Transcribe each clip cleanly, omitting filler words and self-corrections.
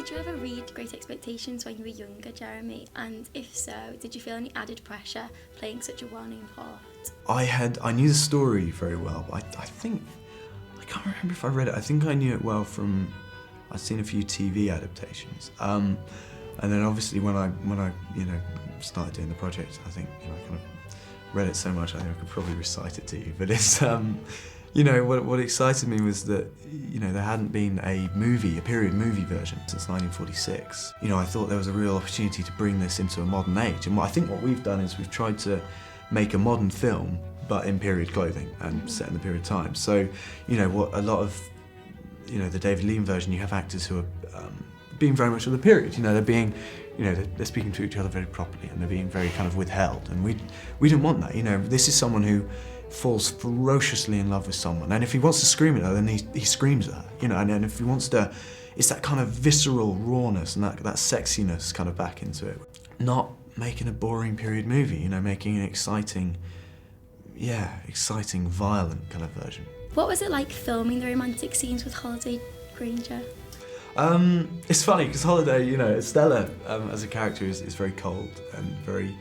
Did you ever read Great Expectations when you were younger, Jeremy? And if so, did you feel any added pressure playing such a well-known part? I knew the story very well, but I think, I can't remember if I read it. I think I knew it well from, I'd seen a few TV adaptations. And then obviously when I started doing the project, I think, I kind of read it so much, I think I could probably recite it to you. But it's, what excited me was that, there hadn't been a period movie version since 1946. I thought there was a real opportunity to bring this into a modern age. And I think what we've done is we've tried to make a modern film, but in period clothing and set in the period time. So, what a lot of, the David Lean version, you have actors who are being very much of the period. They're being, they're speaking to each other very properly and they're being very kind of withheld. And we didn't want that. This is someone who falls ferociously in love with someone, and if he wants to scream at her, then he screams at her. And if he wants to, it's that kind of visceral rawness and that sexiness kind of back into it. Not making a boring period movie, making an exciting, violent kind of version. What was it like filming the romantic scenes with Holiday Granger? It's funny because Holiday, Stella as a character is very cold and very,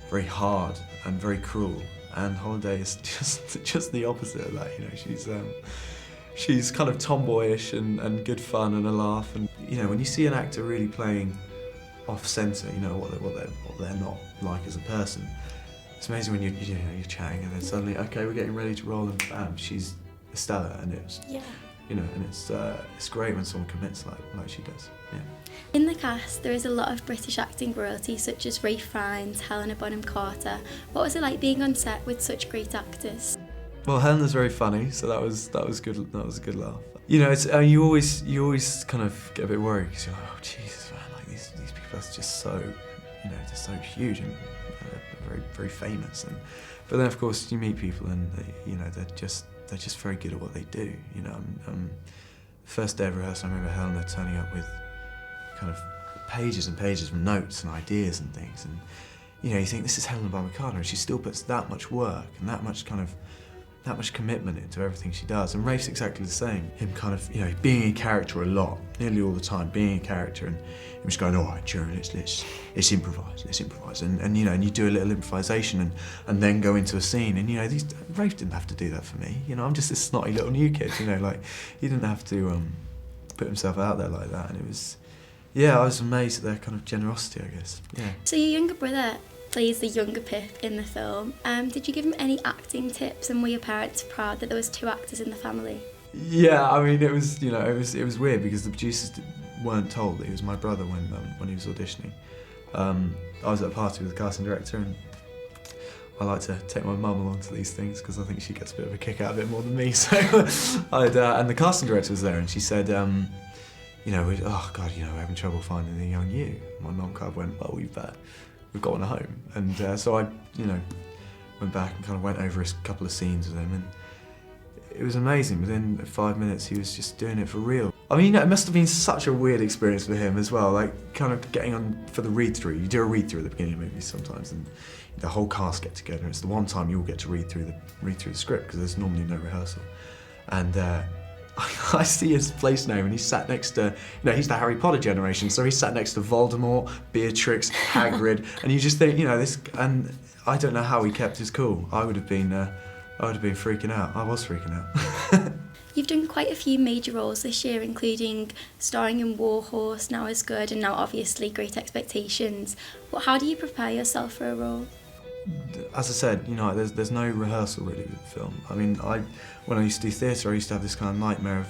very hard and very cruel, and Holiday is just the opposite of that. She's kind of tomboyish and good fun and a laugh, and when you see an actor really playing off-centre, what they're not like as a person. It's amazing when you're chatting and then suddenly, okay, we're getting ready to roll, and bam, she's Estella, and it's and it's great when someone commits like she does. Yeah. In the cast, there is a lot of British acting royalty, such as Ralph Fiennes, Helena Bonham Carter. What was it like being on set with such great actors? Well, Helena's very funny, so that was good. That was a good laugh. It's you always kind of get a bit worried because you're like, oh Jesus, man, like these people are just so, they're so huge and they're very, very famous. But then of course you meet people and they're just very good at what they do. The first day of rehearsal, I remember Helena turning up with kind of pages and pages of notes and ideas and things, and you think this is Helena Bonham Carter, and she still puts that much work and that much commitment into everything she does. And Rafe's exactly the same. Him kind of, being a character a lot, nearly all the time, being a character, and him just going, all right, Jerry, let's improvise, and you do a little improvisation and then go into a scene, and Rafe didn't have to do that for me. I'm just this snotty little new kid, like he didn't have to put himself out there like that, and it was, I was amazed at their kind of generosity, I guess. Yeah. So your younger brother plays the younger Pip in the film. Did you give him any acting tips, and were your parents proud that there was two actors in the family? Yeah, I mean, it was it was weird because the producers weren't told that he was my brother when he was auditioning. I was at a party with the casting director, and I like to take my mum along to these things because I think she gets a bit of a kick out of it more than me. So and the casting director was there, and she said, oh God, we're having trouble finding the young you. My mum kind of went, well, we've got one at home, and so I, went back and kind of went over a couple of scenes with him, and it was amazing. Within 5 minutes, he was just doing it for real. I mean, it must have been such a weird experience for him as well, like kind of getting on for the read-through. You do a read-through at the beginning of movies sometimes, and the whole cast get together. It's the one time you all get to read through the script because there's normally no rehearsal, and. I see his place name, and he's sat next to, he's the Harry Potter generation, so he's sat next to Voldemort, Beatrix, Hagrid, and you just think, this, and I don't know how he kept his cool. I would have been freaking out. I was freaking out. You've done quite a few major roles this year, including starring in War Horse, Now Is Good, and now obviously Great Expectations. But how do you prepare yourself for a role? As I said, there's no rehearsal really with the film. I mean, when I used to do theatre, I used to have this kind of nightmare of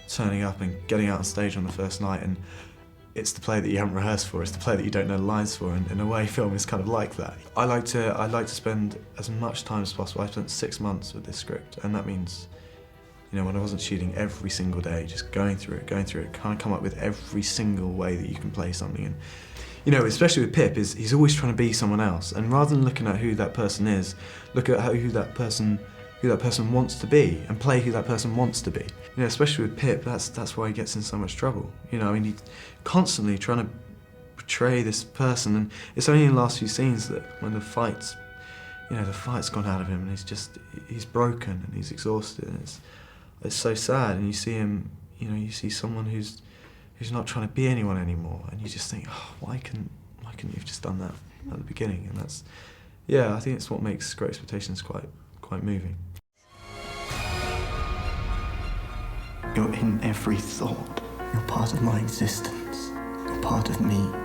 turning up and getting out on stage on the first night, and it's the play that you haven't rehearsed for, it's the play that you don't know the lines for, and in a way, film is kind of like that. I like to spend as much time as possible. I spent 6 months with this script, and that means, when I wasn't shooting every single day, just going through it, kind of come up with every single way that you can play something. And especially with Pip, he's always trying to be someone else, and rather than looking at who that person is, look at who that person wants to be, and play who that person wants to be. Especially with Pip, that's why he gets in so much trouble. He's constantly trying to portray this person, and it's only in the last few scenes that when the fight's gone out of him, and he's broken and he's exhausted, and it's so sad. And you see him, you see someone who's who's not trying to be anyone anymore, and you just think, oh, why couldn't you have just done that at the beginning? And that's, yeah, I think it's what makes Great Expectations quite moving. You're in every thought. You're part of my existence. You're part of me.